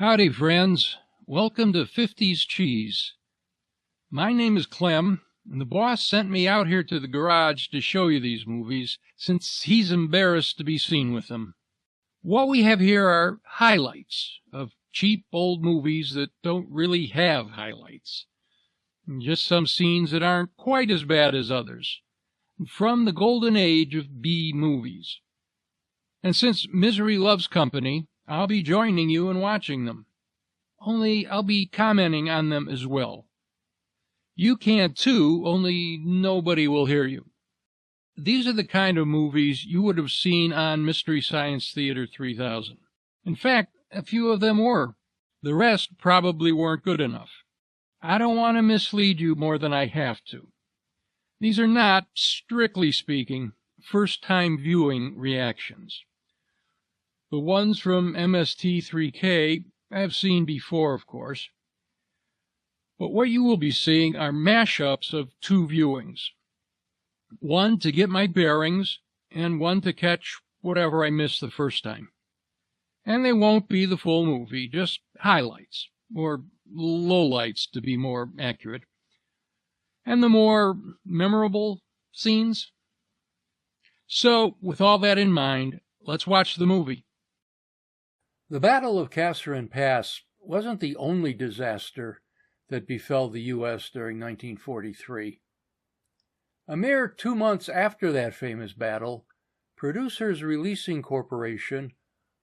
Howdy, friends. Welcome to 50s Cheese. My name is Clem, and the boss sent me out here to the garage to show you these movies, since he's embarrassed to be seen with them. What we have here are highlights of cheap old movies that don't really have highlights. And just some scenes that aren't quite as bad as others. From the golden age of B movies. And since misery loves company, I'll be joining you in watching them. Only I'll be commenting on them as well. You can too, only nobody will hear you. These are the kind of movies you would have seen on Mystery Science Theater 3000. In fact, a few of them were. The rest probably weren't good enough. I don't want to mislead you more than I have to. These are not, strictly speaking, first-time viewing reactions. The ones from MST3K I've seen before, of course. But what you will be seeing are mashups of two viewings. One to get my bearings, and one to catch whatever I missed the first time. And they won't be the full movie, just highlights, or lowlights to be more accurate. And the more memorable scenes. So, with all that in mind, let's watch the movie. The Battle of Kasserine Pass wasn't the only disaster that befell the U.S. during 1943. A mere 2 months after that famous battle, Producers Releasing Corporation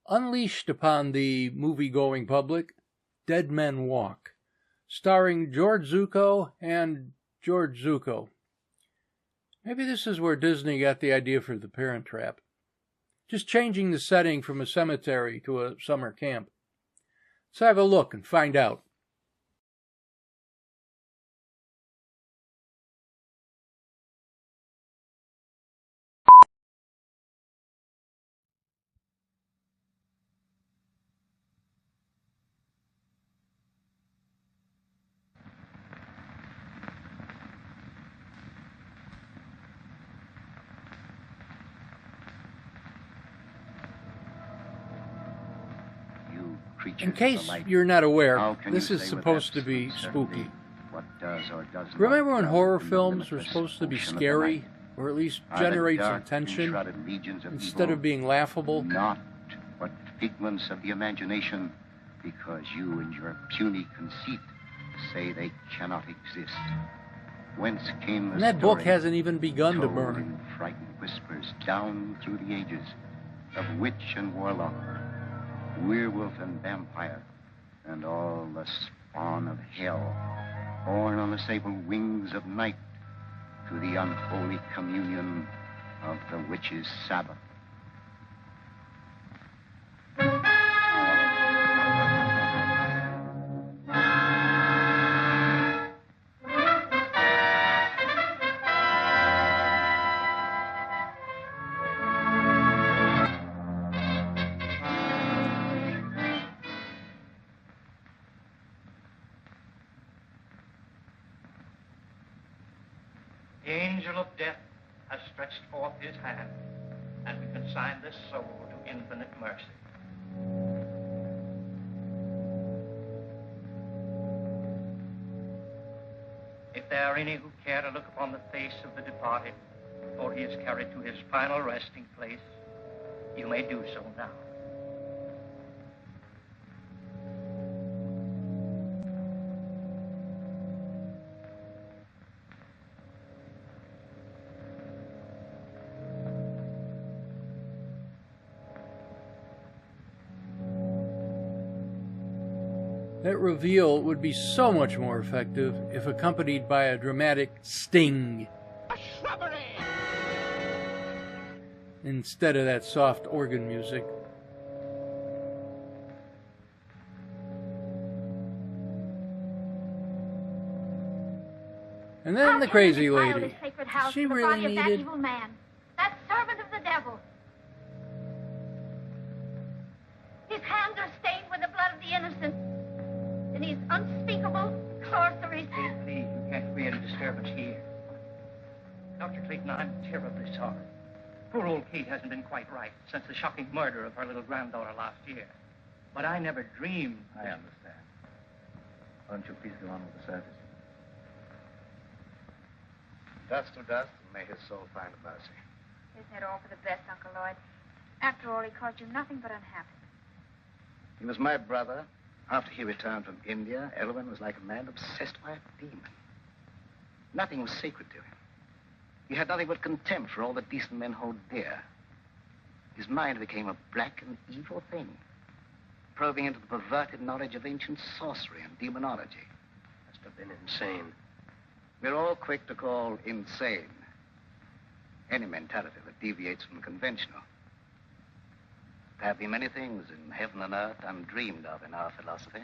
unleashed upon the movie-going public Dead Men Walk, starring George Zucco and George Zucco. Maybe this is where Disney got the idea for The Parent Trap. Just changing the setting from a cemetery to a summer camp. Let's have a look and find out. In case you're not aware, this is supposed to be spooky. Remember when horror films were supposed to be scary, or at least generate some tension, instead of being laughable? Not but figments of the imagination, because you and your puny conceit say they cannot exist. Whence came the And that story book hasn't even begun to told burn. in frightened whispers down through the ages of witch and warlock, werewolf and vampire, and all the spawn of hell, born on the sable wings of night to the unholy communion of the witch's Sabbath. The angel of death has stretched forth his hand, and we consign this soul to infinite mercy. If there are any who care to look upon the face of the departed before he is carried to his final resting place, you may do so now. That reveal would be so much more effective if accompanied by a dramatic sting, instead of that soft organ music. And then the crazy lady. She really needed... That servant of the devil. His hands are stained with the blood of the innocent. And his unspeakable sorceries. Please, you can't create a disturbance here. Dr. Clayton, I'm terribly sorry. Poor old Kate hasn't been quite right since the shocking murder of her little granddaughter last year. But I never dreamed. I understand. Why don't you please go on with the service? Dust to dust, and may his soul find mercy. Isn't it all for the best, Uncle Lloyd? After all, he caused you nothing but unhappiness. He was my brother. After he returned from India, Elwyn was like a man obsessed by a demon. Nothing was sacred to him. He had nothing but contempt for all that decent men hold dear. His mind became a black and evil thing, probing into the perverted knowledge of ancient sorcery and demonology. Must have been insane. We're all quick to call insane any mentality that deviates from the conventional. There have been many things in heaven and earth undreamed of in our philosophy.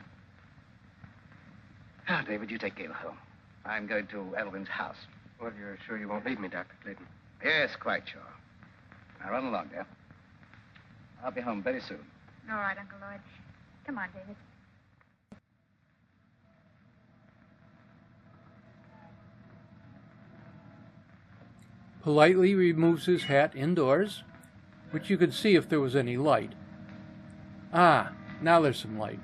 Now, David, you take Gail home. I'm going to Elwyn's house. Well, you're sure you won't leave me, Dr. Clayton? Yes, quite sure. Now, run along, dear. I'll be home very soon. All right, Uncle Lloyd. Come on, David. Politely removes his hat indoors, which you could see if there was any light. Ah, now there's some light.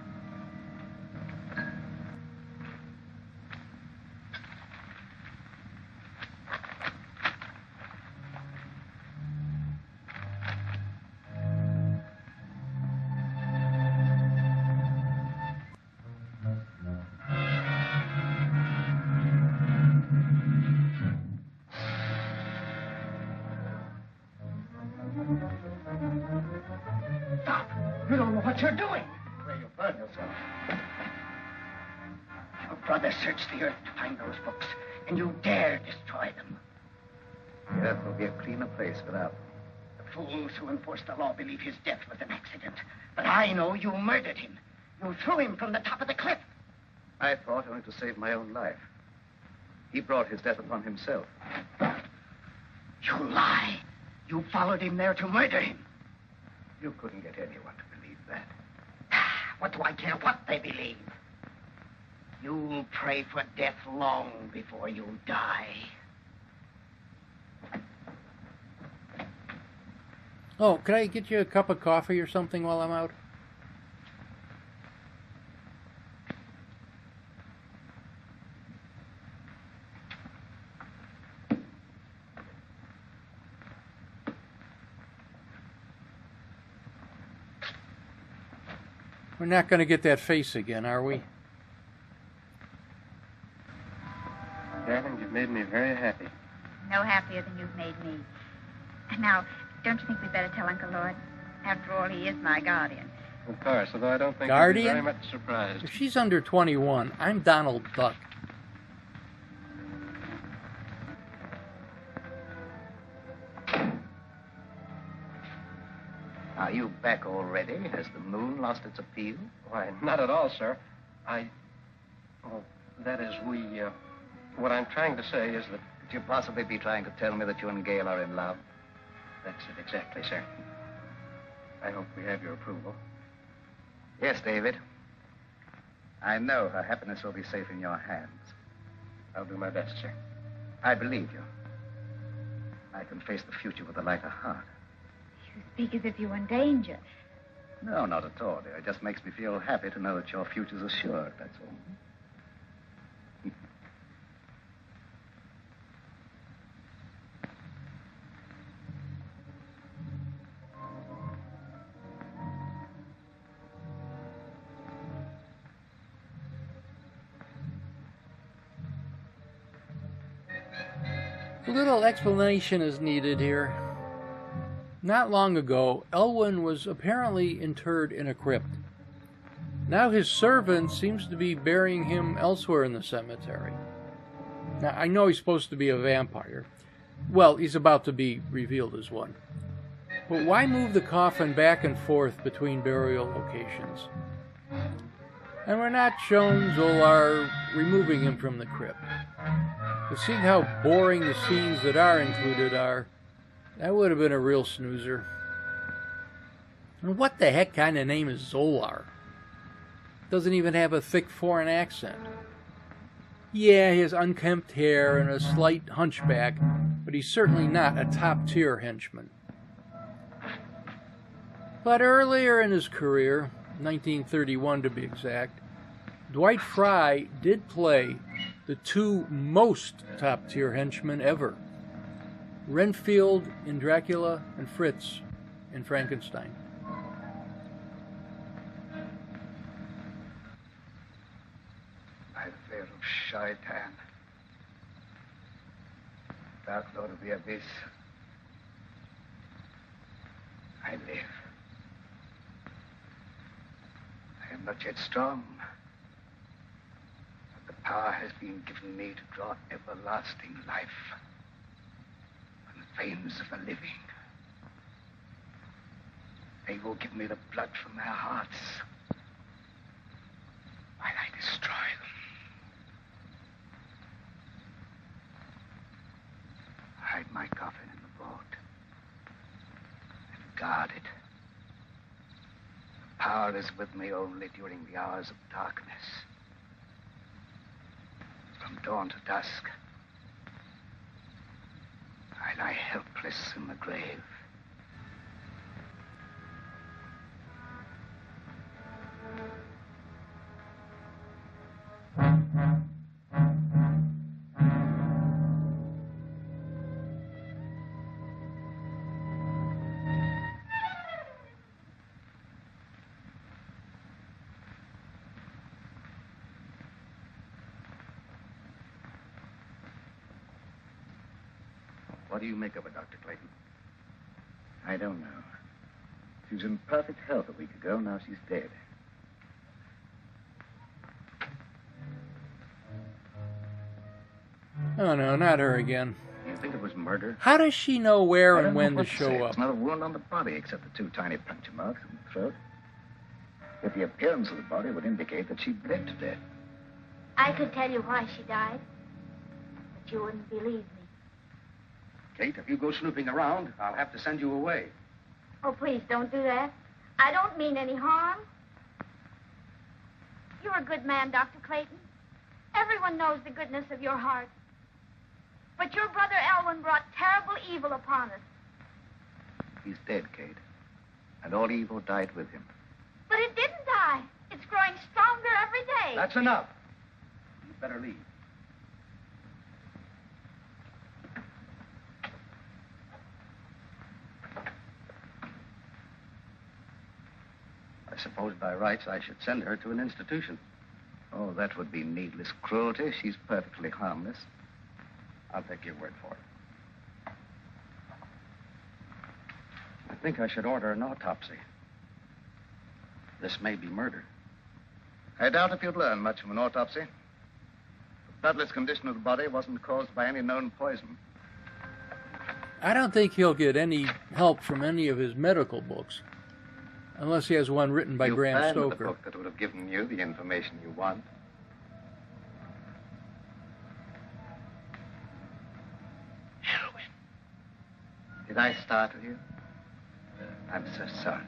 Stop! You don't know what you're doing. Where you burn yourself. Your brother searched the earth to find those books, and you dare destroy them. The earth will be a cleaner place without them. The fools who enforce the law believe his death was an accident. But I know you murdered him. You threw him from the top of the cliff. I fought only to save my own life. He brought his death upon himself. You lie. You followed him there to murder him. You couldn't get anyone to believe that. What do I care what they believe? You'll pray for death long before you die. Oh, could I get you a cup of coffee or something while I'm out? We're not going to get that face again, are we? Darling, you've made me very happy. No happier than you've made me. Now, don't you think we'd better tell Uncle Lloyd? After all, he is my guardian. Of course, although I don't think Guardian? he'll be very much surprised. If she's under 21, I'm Donald Duck. Are you back already? Has the moon lost its appeal? Why, not at all, sir. Well, that is, what I'm trying to say is that... Could you possibly be trying to tell me that you and Gail are in love? That's it exactly, sir. I hope we have your approval. Yes, David. I know her happiness will be safe in your hands. I'll do my best, sir. I believe you. I can face the future with a lighter heart. You speak as if you were in danger. No, not at all, dear. It just makes me feel happy to know that your future's assured, that's all. A little explanation is needed here. Not long ago, Elwyn was apparently interred in a crypt. Now his servant seems to be burying him elsewhere in the cemetery. Now, I know he's supposed to be a vampire. Well, he's about to be revealed as one. But why move the coffin back and forth between burial locations? And we're not shown Zolar removing him from the crypt. But seeing how boring the scenes that are included are, that would have been a real snoozer. And what the heck kind of name is Zolar? Doesn't even have a thick foreign accent. Yeah, he has unkempt hair and a slight hunchback, but he's certainly not a top-tier henchman. But earlier in his career, 1931 to be exact, Dwight Fry did play the two most top-tier henchmen ever, Renfield in Dracula and Fritz in Frankenstein. By the fear of Shaitan, Dark Lord of the Abyss, I live. I am not yet strong, but the power has been given me to draw everlasting life from the veins of the living. They will give me the blood from their hearts while I destroy them. Hide my coffin in the vault and guard it. The power is with me only during the hours of darkness. From dawn to dusk, I lie helpless in the grave. What do you make of it, Dr. Clayton? I don't know. She was in perfect health a week ago. Now she's dead. Oh no, not her again. You think it was murder? How does she know where I don't and know when to what show say. up? There's not a wound on the body except the two tiny puncture marks in the throat. Yet the appearance of the body would indicate that she bled to death. I could tell you why she died, but you wouldn't believe me. Kate, if you go snooping around, I'll have to send you away. Oh, please don't do that. I don't mean any harm. You're a good man, Dr. Clayton. Everyone knows the goodness of your heart. But your brother Elwyn brought terrible evil upon us. He's dead, Kate. And all evil died with him. But it didn't die. It's growing stronger every day. That's enough. You'd better leave. I suppose by rights I should send her to an institution. Oh, that would be needless cruelty. She's perfectly harmless. I'll take your word for it. I think I should order an autopsy. This may be murder. I doubt if you'd learn much from an autopsy. The bloodless condition of the body wasn't caused by any known poison. I don't think he'll get any help from any of his medical books, unless he has one written by Bram You Stoker. the book that would have given you the information you want. Elwyn. Did I startle you? I'm so sorry.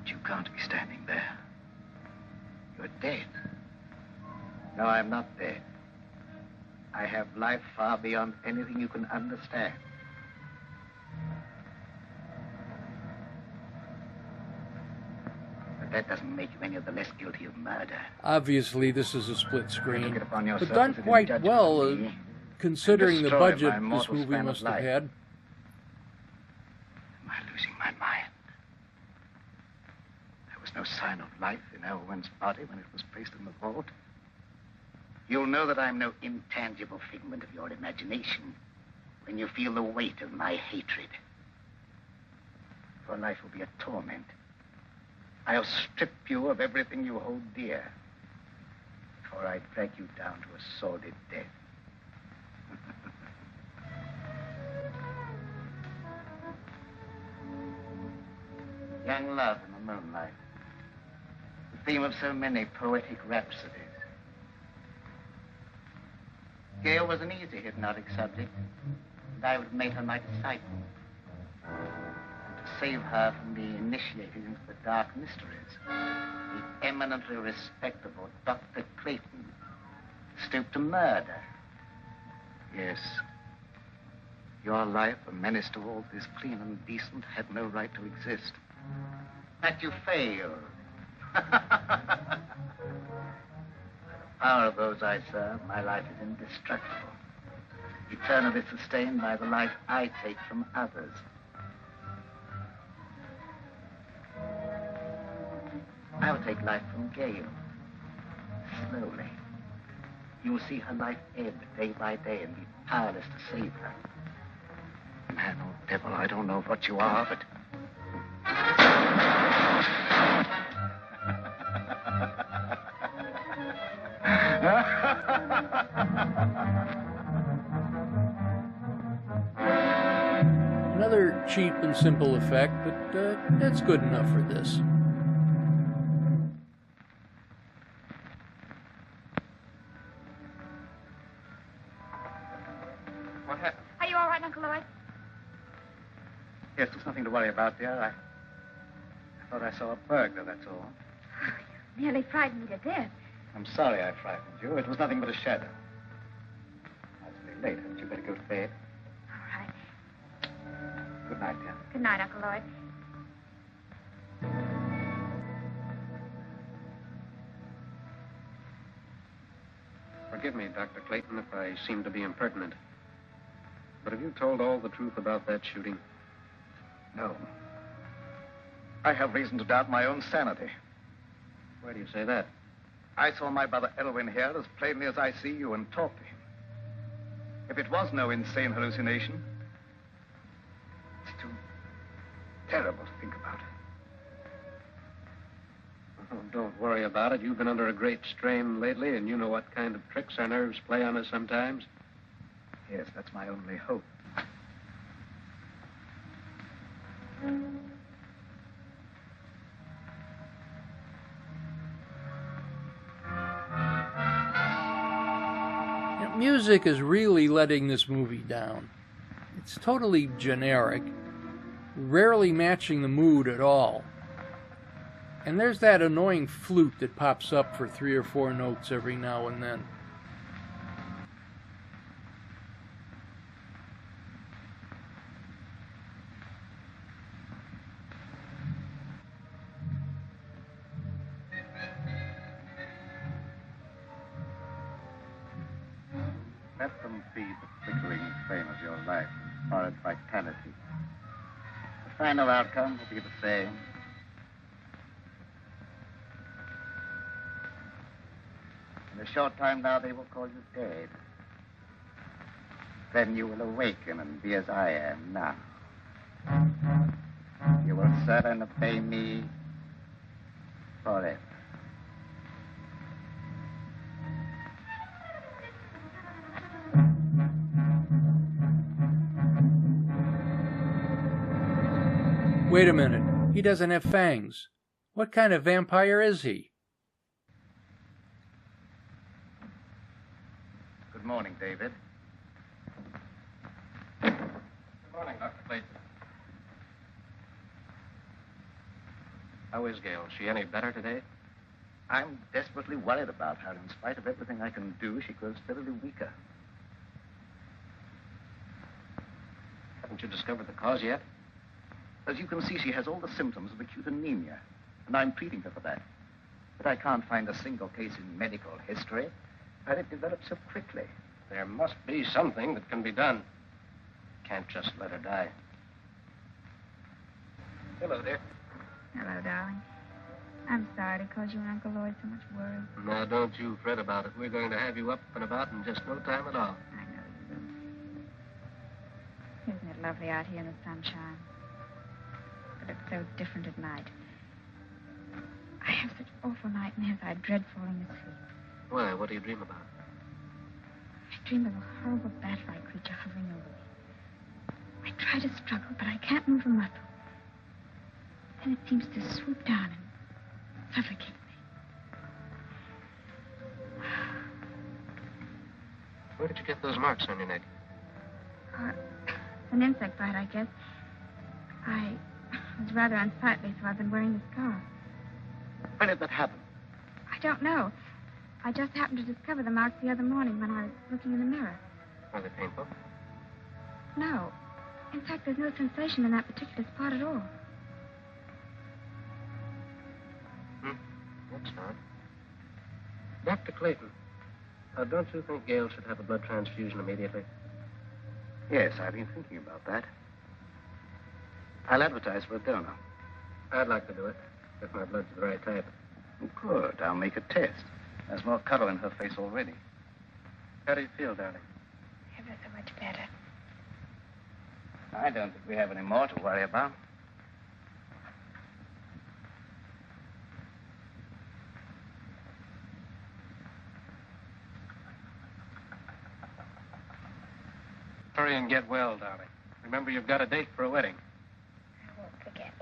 But you can't be standing there. You're dead. No, I'm not dead. I have life far beyond anything you can understand. But that doesn't make you any of the less guilty of murder. Obviously, this is a split You screen, took it upon yourself but done to quite judge well, me. considering the Destroy budget my this mortal movie span of must have life. had. Am I losing my mind? There was no sign of life in Elwyn's body when it was placed in the vault. You'll know that I'm no intangible figment of your imagination when you feel the weight of my hatred. Your life will be a torment. I'll strip you of everything you hold dear before I drag you down to a sordid death. Young love in the moonlight. The theme of so many poetic rhapsodies. Gail was an easy hypnotic subject, and I would make her my disciple. And to save her from being initiated into the dark mysteries, the eminently respectable Dr. Clayton stooped to murder. Yes. Your life, a menace to all that is clean and decent, had no right to exist. But you failed. By the power of those I serve, my life is indestructible, eternally sustained by the life I take from others. I will take life from Gail. Slowly. You will see her life ebb day by day and be powerless to save her. Man or devil, I don't know what you are, but... Another cheap and simple effect, but it's good enough for this. What happened? Are you all right, Uncle Lloyd? Yes, there's nothing to worry about, dear. I thought I saw a burglar, that's all. You nearly frightened me to death. I'm sorry I frightened you. It was nothing but a shadow. Now, it's very late. Hadn't you better go to bed? All right. Good night, dear. Good night, Uncle Lloyd. Forgive me, Dr. Clayton, if I seem to be impertinent. But have you told all the truth about that shooting? No. I have reason to doubt my own sanity. Why do you say that? I saw my brother Elwyn here as plainly as I see you and talked to him. If it was no insane hallucination, it's too terrible to think about. Oh, don't worry about it. You've been under a great strain lately, and you know what kind of tricks our nerves play on us sometimes. Yes, that's my only hope. Now, music is really letting this movie down. It's totally generic, rarely matching the mood at all. And there's that annoying flute that pops up for 3 or 4 notes every now and then. Let them feed the flickering flame of your life with horrid vitality. The final outcome will be the same. In a short time now, they will call you dead. Then you will awaken and be as I am now. You will serve and obey me forever. Wait a minute, he doesn't have fangs. What kind of vampire is he? Good morning, David. Good morning, Dr. Clayton. How is Gail? Is she any better today? I'm desperately worried about her. In spite of everything I can do, she grows steadily weaker. Haven't you discovered the cause yet? As you can see, she has all the symptoms of acute anemia, and I'm treating her for that. But I can't find a single case in medical history where it developed so quickly. There must be something that can be done. Can't just let her die. Hello, dear. Hello, darling. I'm sorry to cause you and Uncle Lloyd so much worry. Now, don't you fret about it. We're going to have you up and about in just no time at all. I know you will. Isn't it lovely out here in the sunshine? But it's so different at night. I have such awful nightmares. I dread falling asleep. Why? What do you dream about? I dream of a horrible bat-like creature hovering over me. I try to struggle, but I can't move a muscle. Then it seems to swoop down and suffocate me. Where did you get those marks on your neck? An insect bite, I guess. I was rather unsightly, so I've been wearing the scarf. When did that happen? I don't know. I just happened to discover the marks the other morning when I was looking in the mirror. Are they painful? No. In fact, there's no sensation in that particular spot at all. huh? Dr. Clayton, don't you think Gale should have a blood transfusion immediately? Yes, I've been thinking about that. I'll advertise for a donor. I'd like to do it, if my blood's the right type. Good. I'll make a test. There's more color in her face already. How do you feel, darling? Ever so much better. I don't think we have any more to worry about. Hurry and get well, darling. Remember, you've got a date for a wedding. I won't forget.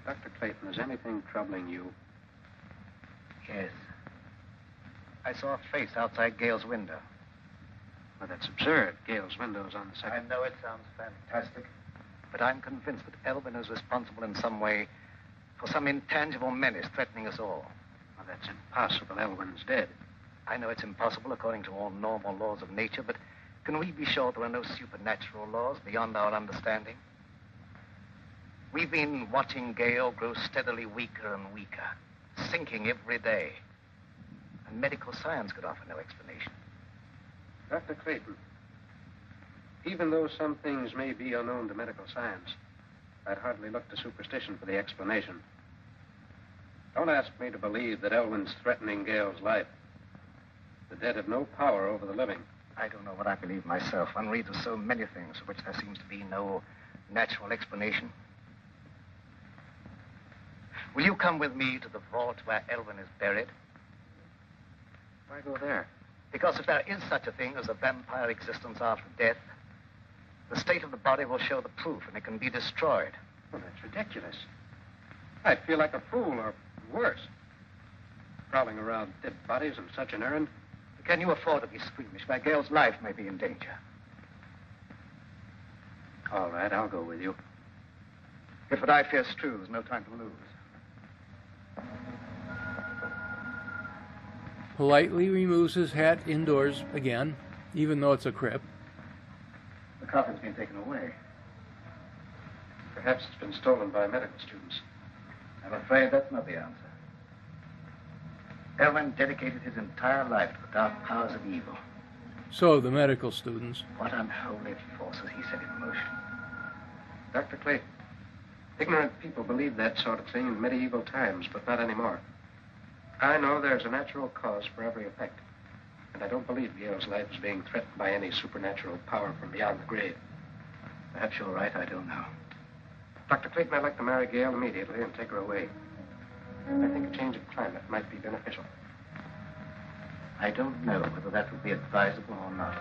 Dr. Clayton, is anything troubling you? Yes. I saw a face outside Gale's window. Well, that's absurd. Gale's window's on the I second. know it sounds fantastic, but I'm convinced that Elvin is responsible in some way for some intangible menace threatening us all. Well, that's impossible. Elwyn's dead. I know it's impossible according to all normal laws of nature, but can we be sure there are no supernatural laws beyond our understanding? We've been watching Gale grow steadily weaker and weaker, sinking every day. And medical science could offer no explanation. Dr. Clayton, even though some things may be unknown to medical science, I'd hardly look to superstition for the explanation. Don't ask me to believe that Elwyn's threatening Gale's life. The dead have no power over the living. I don't know what I believe myself. One reads of so many things for which there seems to be no natural explanation. Will you come with me to the vault where Elwyn is buried? Why go there? Because if there is such a thing as a vampire existence after death, the state of the body will show the proof and it can be destroyed. Well, that's ridiculous. I'd feel like a fool, or worse. Prowling around dead bodies on such an errand. Can you afford to be squeamish where Gale's life may be in danger? All right, I'll go with you. If what I fear is true, there's no time to lose. Politely removes his hat indoors again, even though it's a crypt. The coffin's been taken away. Perhaps it's been stolen by medical students. I'm afraid that's not the answer. Elwyn dedicated his entire life to the dark powers of evil. So the medical students. What unholy forces he set in motion. Dr. Clayton, ignorant people believed that sort of thing in medieval times, but not anymore. I know there's a natural cause for every effect. And I don't believe Gale's life is being threatened by any supernatural power from beyond the grave. Perhaps you're right, I don't know. Dr. Clayton, I'd like to marry Gale immediately and take her away. I think a change of climate might be beneficial. I don't know whether that would be advisable or not.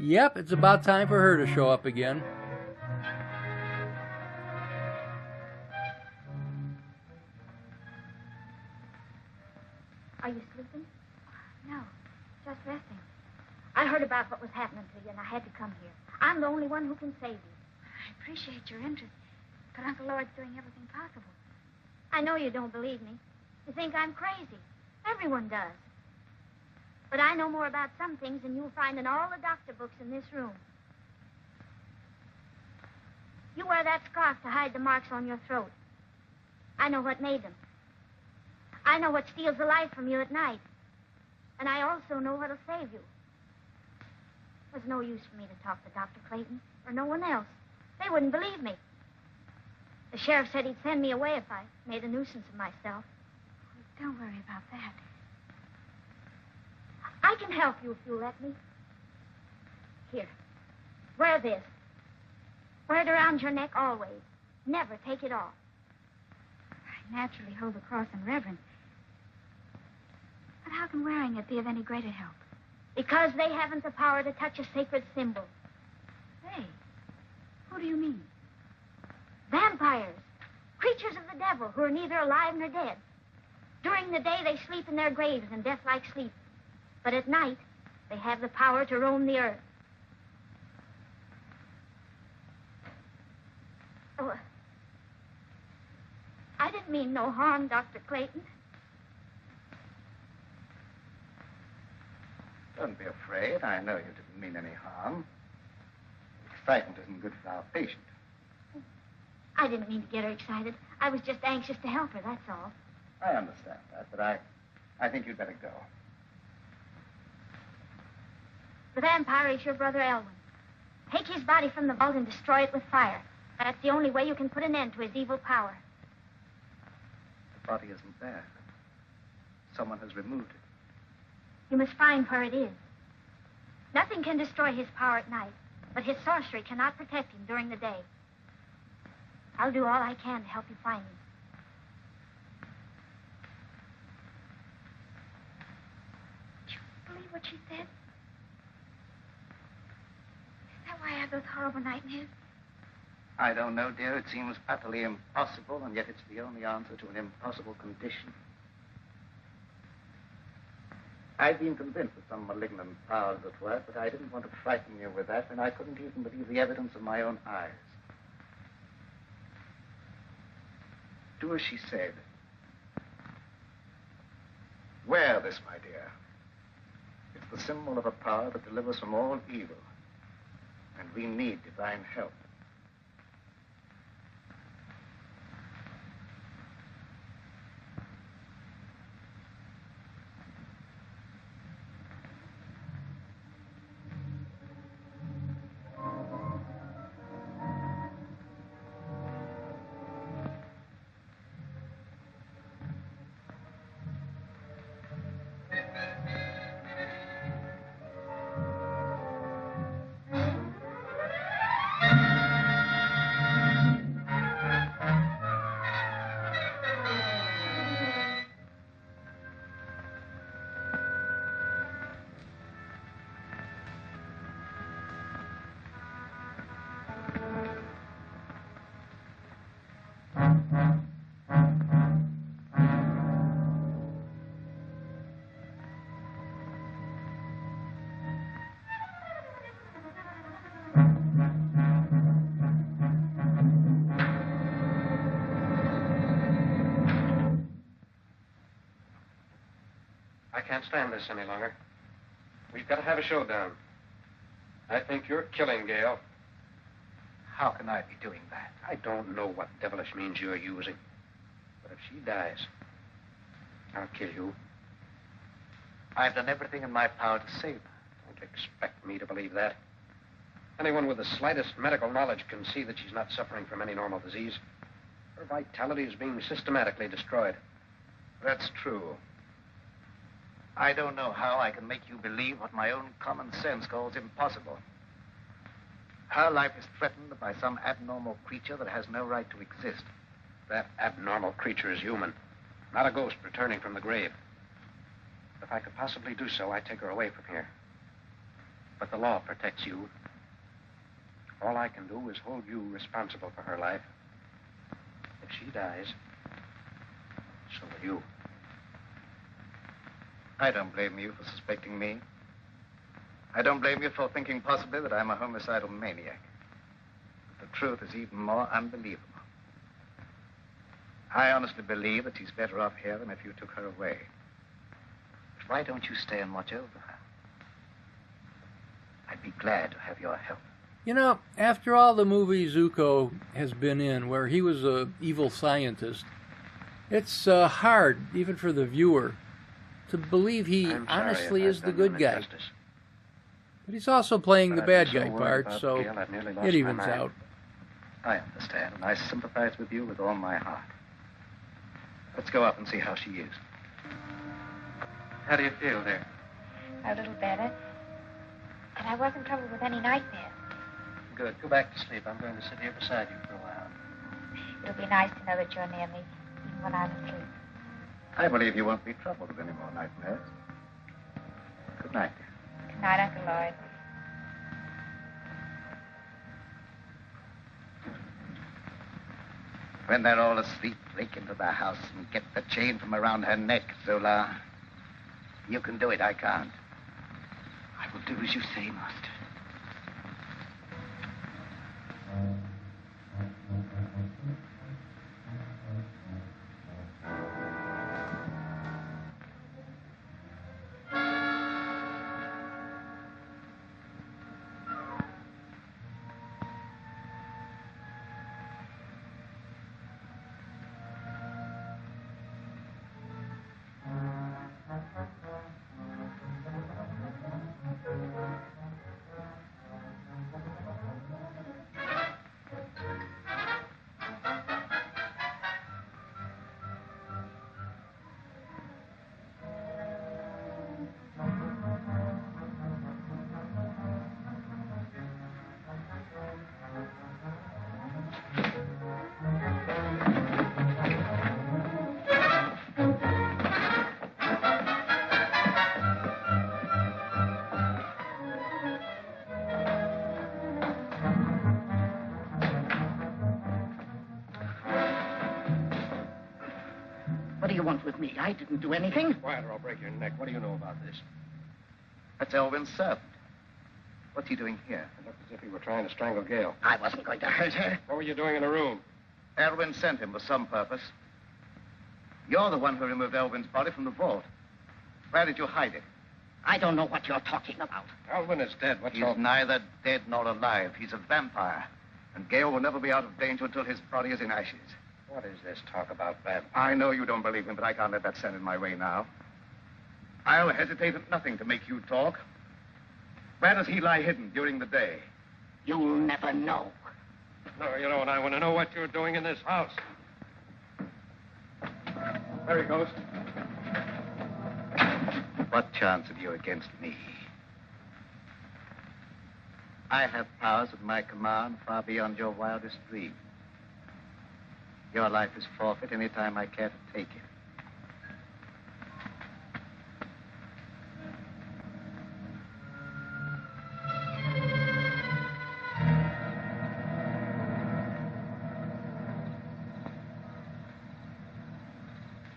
Yep, it's about time for her to show up again. Are you sleeping? No, just resting. I heard about what was happening to you, and I had to come here. I'm the only one who can save you. I appreciate your interest, but Uncle Lord's doing everything possible. I know you don't believe me. You think I'm crazy. Everyone does. But I know more about some things than you'll find in all the doctor books in this room. You wear that scarf to hide the marks on your throat. I know what made them. I know what steals the life from you at night. And I also know what'll save you. There's no use for me to talk to Dr. Clayton or no one else. They wouldn't believe me. The sheriff said he'd send me away if I made a nuisance of myself. Oh, don't worry about that. I can help you if you'll let me. Here, wear this. Wear it around your neck always. Never take it off. I naturally hold the cross in reverence. But how can wearing it be of any greater help? Because they haven't the power to touch a sacred symbol. Hey, who do you mean? Vampires. Creatures of the devil who are neither alive nor dead. During the day, they sleep in their graves in death-like sleep. But at night, they have the power to roam the earth. Oh, I didn't mean no harm, Dr. Clayton. Don't be afraid. I know you didn't mean any harm. Excitement isn't good for our patient. I didn't mean to get her excited. I was just anxious to help her, that's all. I understand that, but I think you'd better go. The vampire is your brother Elwyn. Take his body from the vault and destroy it with fire. That's the only way you can put an end to his evil power. The body isn't there. Someone has removed it. You must find where it is. Nothing can destroy his power at night, but his sorcery cannot protect him during the day. I'll do all I can to help you find him. Did you believe what she said? Is that why I have those horrible nightmares? I don't know, dear. It seems utterly impossible, and yet it's the only answer to an impossible condition. I'd been convinced of some malignant powers at work, but I didn't want to frighten you with that, and I couldn't even believe the evidence of my own eyes. Do as she said. Wear this, my dear. It's the symbol of a power that delivers from all evil, and we need divine help. I can't stand this any longer. We've got to have a showdown. I think you're killing Gail. How can I be doing that? I don't know what devilish means you're using. But if she dies, I'll kill you. I've done everything in my power to save her. Don't expect me to believe that. Anyone with the slightest medical knowledge can see that she's not suffering from any normal disease. Her vitality is being systematically destroyed. That's true. I don't know how I can make you believe what my own common sense calls impossible. Her life is threatened by some abnormal creature that has no right to exist. That abnormal creature is human, not a ghost returning from the grave. If I could possibly do so, I'd take her away from here. But the law protects you. All I can do is hold you responsible for her life. If she dies, so will you. I don't blame you for suspecting me. I don't blame you for thinking possibly that I'm a homicidal maniac. But the truth is even more unbelievable. I honestly believe that she's better off here than if you took her away. But why don't you stay and watch over her? I'd be glad to have your help. You know, after all the movies Zuko has been in, where he was an evil scientist, it's hard, even for the viewer, to believe he honestly is the good guy. But he's also playing the bad guy part, so it evens out. I understand, and I sympathize with you with all my heart. Let's go up and see how she is. How do you feel, dear? A little better. And I wasn't troubled with any nightmares. Good. Go back to sleep. I'm going to sit here beside you for a while. It'll be nice to know that you're near me, even when I'm asleep. I believe you won't be troubled with any more nightmares. Good night, dear. Good night, Uncle Lloyd. When they're all asleep, break into the house and get the chain from around her neck, Zola. You can do it, I can't. I will do as you say, Master. me. I didn't do anything. Quiet or I'll break your neck. What do you know about this? That's Elvin's servant. What's he doing here? It looked as if he were trying to strangle Gail. I wasn't going to hurt her. What were you doing in the room? Elvin sent him for some purpose. You're the one who removed Elvin's body from the vault. Where did you hide it? I don't know what you're talking about. Elvin is dead. What's He's all... neither dead nor alive. He's a vampire. And Gail will never be out of danger until his body is in ashes. What is this talk about vampires? I know you don't believe him, but I can't let that stand in my way now. I'll hesitate at nothing to make you talk. Where does he lie hidden during the day? You'll never know. No, you don't. I want to know what you're doing in this house. There he goes. What chance have you against me? I have powers at my command far beyond your wildest dream. Your life is forfeit any time I care to take it.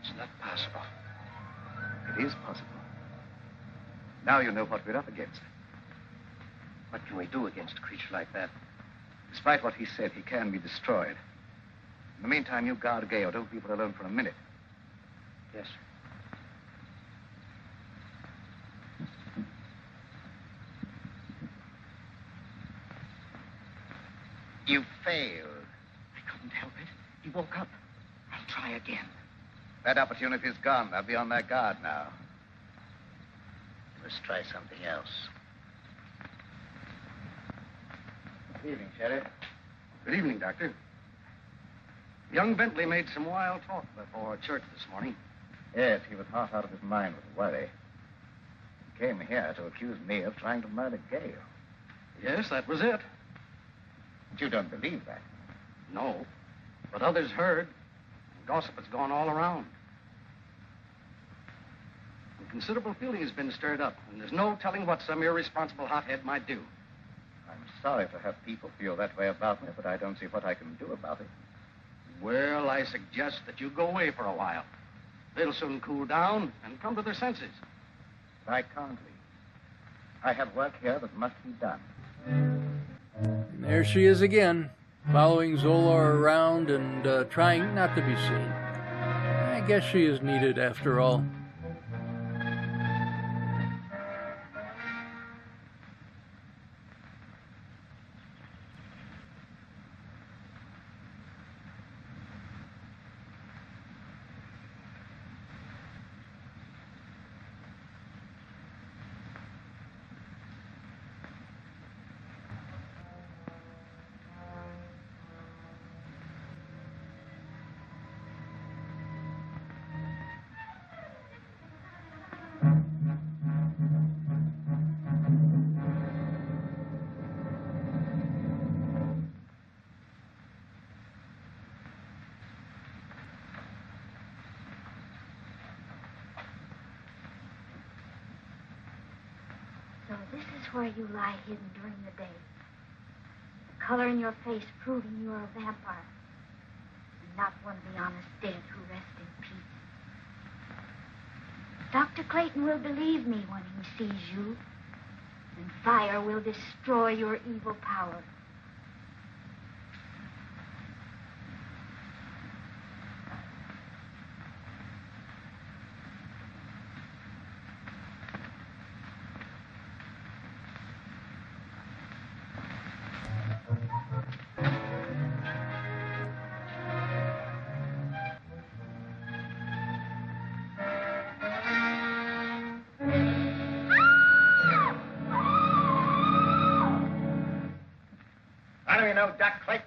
It's not possible. It is possible. Now you know what we're up against. What can we do against a creature like that? Despite what he said, he can be destroyed. In the meantime, you guard Gail. Don't leave her alone for a minute. Yes. You failed. I couldn't help it. He woke up. I'll try again. That opportunity's gone. They'll be on their guard now. Let's try something else. Good evening, Sheriff. Good evening, Doctor. Young Bentley made some wild talk before church this morning. Yes, he was half out of his mind with worry. He came here to accuse me of trying to murder Gail. Yes, that was it. But you don't believe that. No, but others heard. Gossip has gone all around. And considerable feeling has been stirred up, and there's no telling what some irresponsible hothead might do. I'm sorry to have people feel that way about me, but I don't see what I can do about it. Well, I suggest that you go away for a while. They'll soon cool down and come to their senses. But I can't leave. I have work here that must be done. And there she is again, following Zola around and trying not to be seen. I guess she is needed after all. So this is where you lie hidden during the day. The color in your face proving you're a vampire. And not one of the honest dead who rest in peace. Dr. Clayton will believe me when he sees you. And fire will destroy your evil power.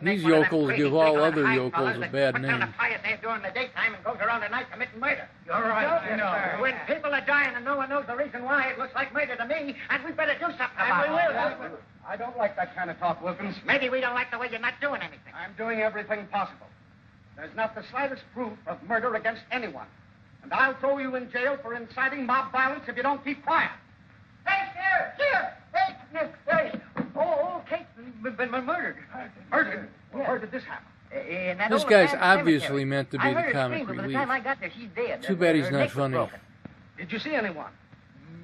These yokels give all other yokels a bad name. During the daytime and goes around at night committing murder. You're right. You know. When people are dying and no one knows the reason why, it looks like murder to me, and we better do something about it. I don't like that kind of talk, Wilkins. Maybe we don't like the way you're not doing anything. I'm doing everything possible. There's not the slightest proof of murder against anyone. And I'll throw you in jail for inciting mob violence if you don't keep quiet. Hey, here! Hey! Oh, Kate been murdered. Murdered? Well, where did this happen? In that This old guy's abandoned obviously cemetery. meant to I be the heard her comic scream, but by the relief. time I got there, she's dead. Too bad he's Her not neck was funny. broken. Did you see anyone?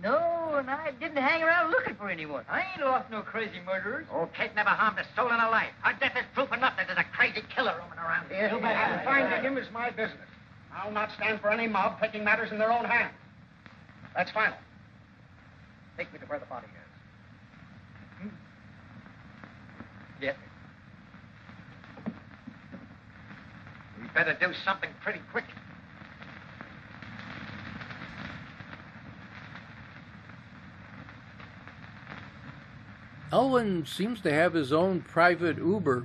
No, and I didn't hang around looking for anyone. I ain't lost no crazy murderers. Oh, Kate never harmed a soul in her life. Her death is proof enough that there's a crazy killer roaming around here. And finding him is my business. I'll not stand for any mob taking matters in their own hands. That's final. Take me to where the body is. Yes. We better do something pretty quick. Elwin seems to have his own private Uber.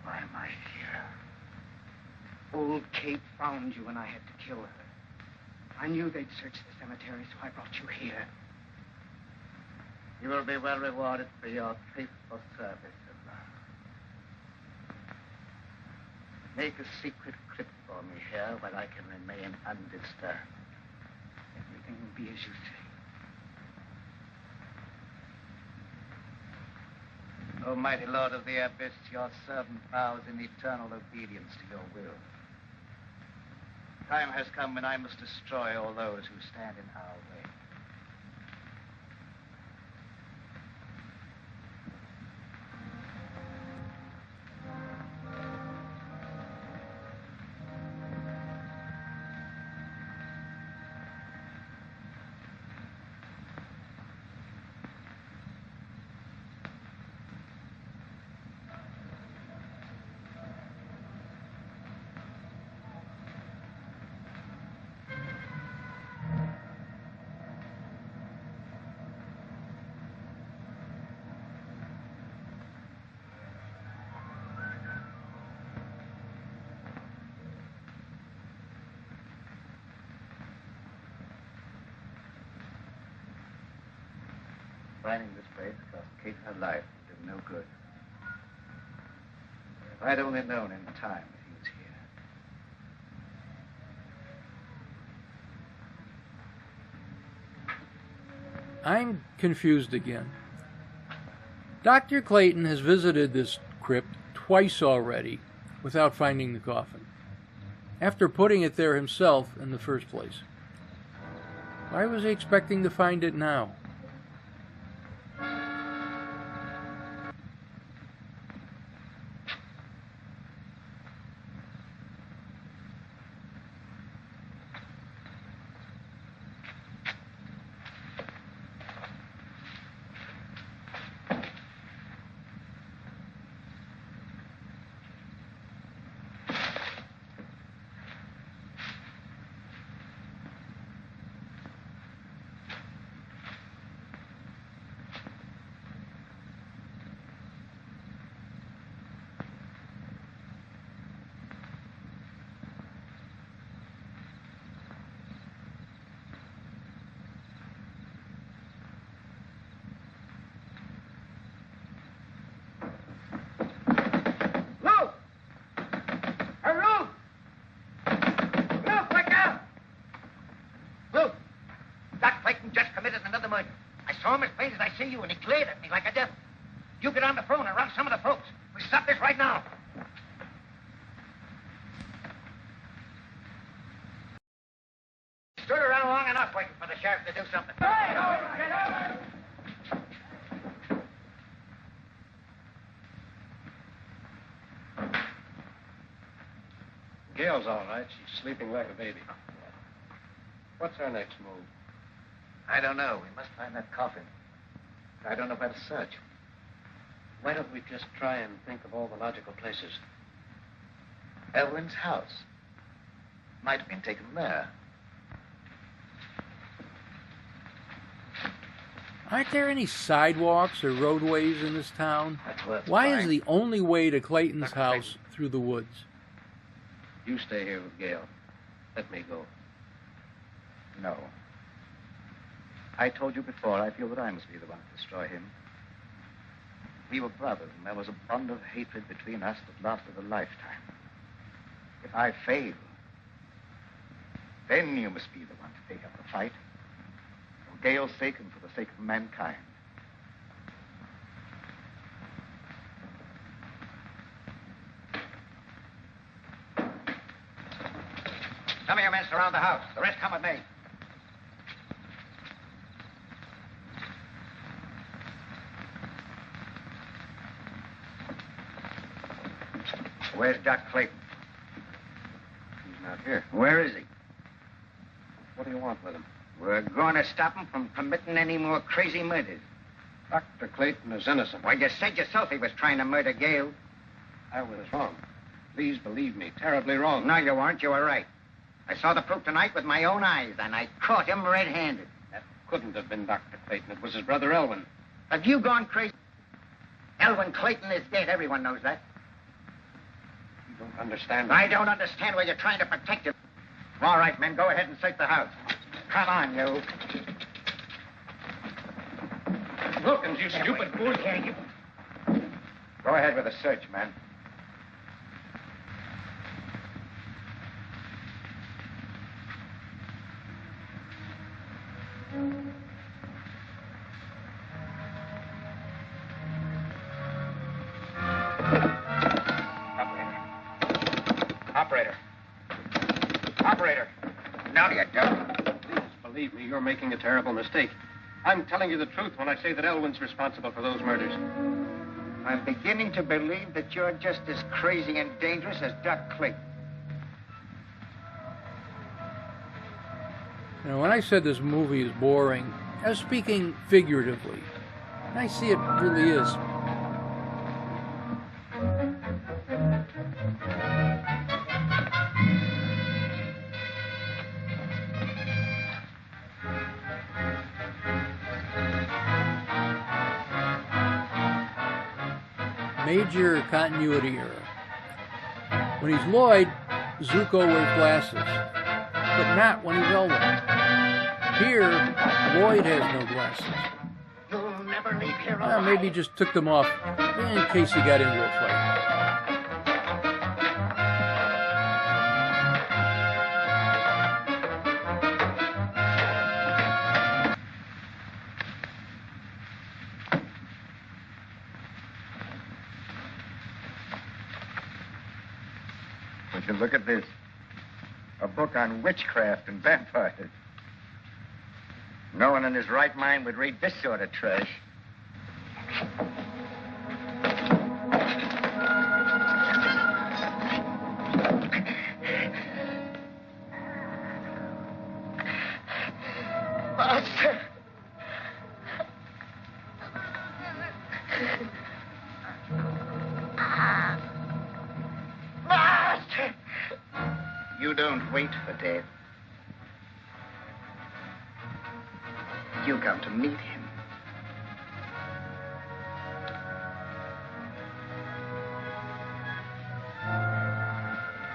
Why am I here? Old Kate found you and I had to kill her. I knew they'd search the cemetery, so I brought you here. You will be well rewarded for your faithful service, Emma. Make a secret crypt for me here where I can remain undisturbed. Everything will be as you say. O mighty Lord of the Abyss, your servant vows in eternal obedience to your will. Time has come when I must destroy all those who stand in our way. Finding this place cost Kate her life and did no good. If I'd only known in time that he was here. I'm confused again. Dr. Clayton has visited this crypt twice already without finding the coffin, after putting it there himself in the first place. Why was he expecting to find it now? saw him as plain as I see you, and he glared at me like a devil. You get on the phone and run some of the folks. We stop this right now. Stood around long enough waiting for the sheriff to do something. Gail's all right. She's sleeping like a baby. What's our next move? I don't know. We must find that coffin. I don't know where to search. Why don't we just try and think of all the logical places? Elwyn's house. Might have been taken there. Aren't there any sidewalks or roadways in this town? That's worth Why trying. is the only way to Clayton's house through the woods? You stay here with Gale. Let me go. No. I told you before, I feel that I must be the one to destroy him. We were brothers, and there was a bond of hatred between us that lasted a lifetime. If I fail, then you must be the one to take up the fight. For Gale's sake and for the sake of mankind. Some of your men surround the house. The rest come with me. Where's Doc Clayton? He's not here. Where is he? What do you want with him? We're going to stop him from committing any more crazy murders. Dr. Clayton is innocent. Well, you said yourself he was trying to murder Gale. I was wrong. Please believe me, terribly wrong. No, you weren't. You were right. I saw the proof tonight with my own eyes, and I caught him red-handed. That couldn't have been Dr. Clayton. It was his brother Elwin. Have you gone crazy? Elwin Clayton is dead. Everyone knows that. You don't understand. I don't understand why you're trying to protect him. All right, men, go ahead and search the house. Come on, you. Wilkins, you stupid fool. Go ahead with the search, man. Operator. No, you don't. Please believe me, you're making a terrible mistake. I'm telling you the truth when I say that Elwin's responsible for those murders. I'm beginning to believe that you're just as crazy and dangerous as Doc Clayton. Now, when I said this movie is boring, I was speaking figuratively. And I see it really is. Major continuity error. When he's Lloyd, Zuko wears glasses, but not when he's Elwin. Here, Lloyd has no glasses. You'll never leave here Well, alive. maybe he just took them off in case he got into a fight. Would you look at this? A book on witchcraft and vampires. No one in his right mind would read this sort of trash. Master. Master. You don't wait for death. You come to meet him.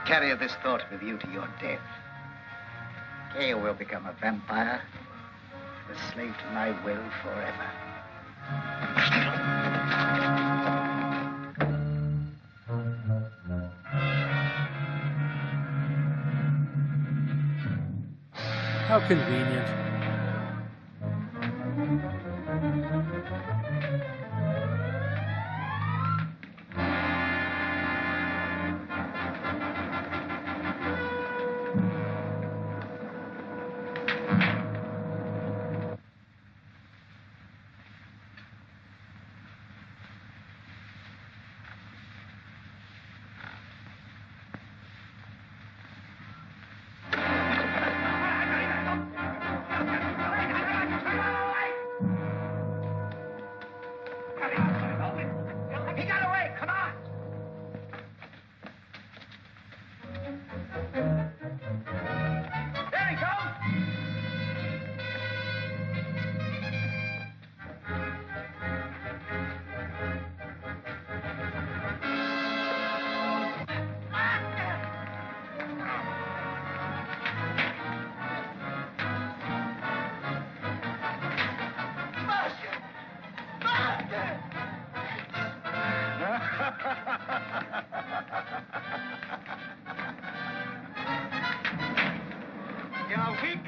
Carry this thought with you to your death. Gale will become a vampire, a slave to my will forever. How convenient.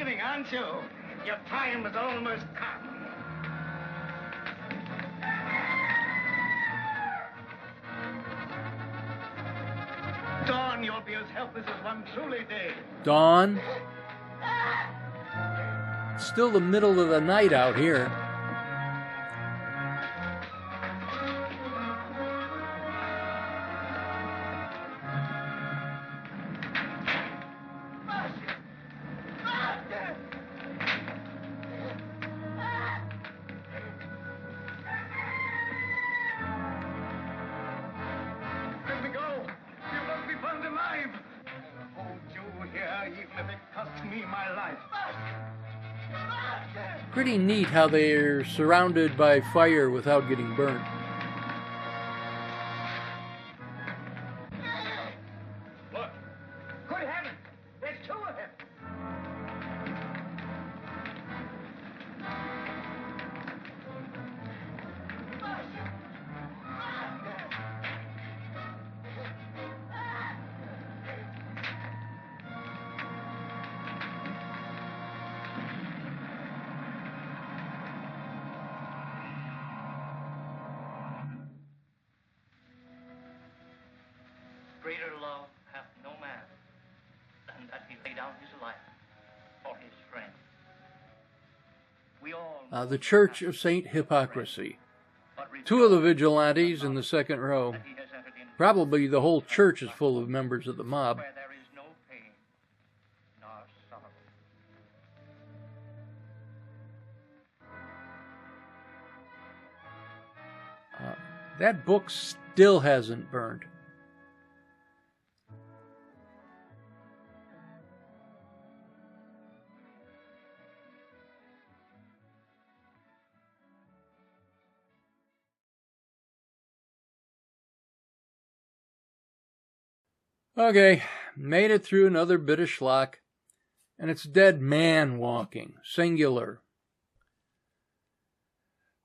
beginning, aren't you? Your time has almost come. Dawn, you'll be as helpless as one truly did. Dawn. It's still the middle of the night out here. Let me go. You must be found alive. I'll hold you here, even if it costs me my life. Pretty neat how they're surrounded by fire without getting burnt. Look. Good heavens. There's two of them. Greater love hath no man than that he lay down his life for his friend. We all The Church of St. Hypocrisy. but Two of the vigilantes in the second row. that he has entered into Probably the whole church is full of members of the mob. where there is no pain nor sorrow. That book still hasn't burned. Okay, made it through another bit of schlock, and it's dead man walking, singular.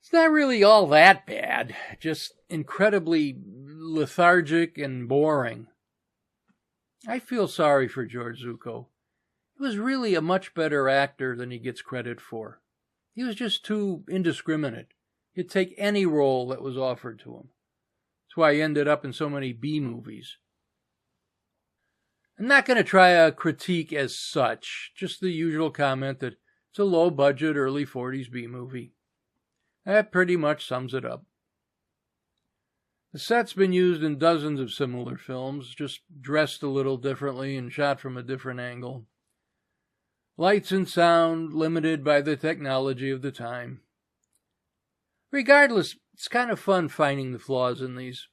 It's not really all that bad, just incredibly lethargic and boring. I feel sorry for George Zucco. He was really a much better actor than he gets credit for. He was just too indiscriminate. He'd take any role that was offered to him. That's why he ended up in so many B movies. I'm not going to try a critique as such, just the usual comment that it's a low-budget, early 40s B movie. That pretty much sums it up. The set's been used in dozens of similar films, just dressed a little differently and shot from a different angle. Lights and sound limited by the technology of the time. Regardless, it's kind of fun finding the flaws in these.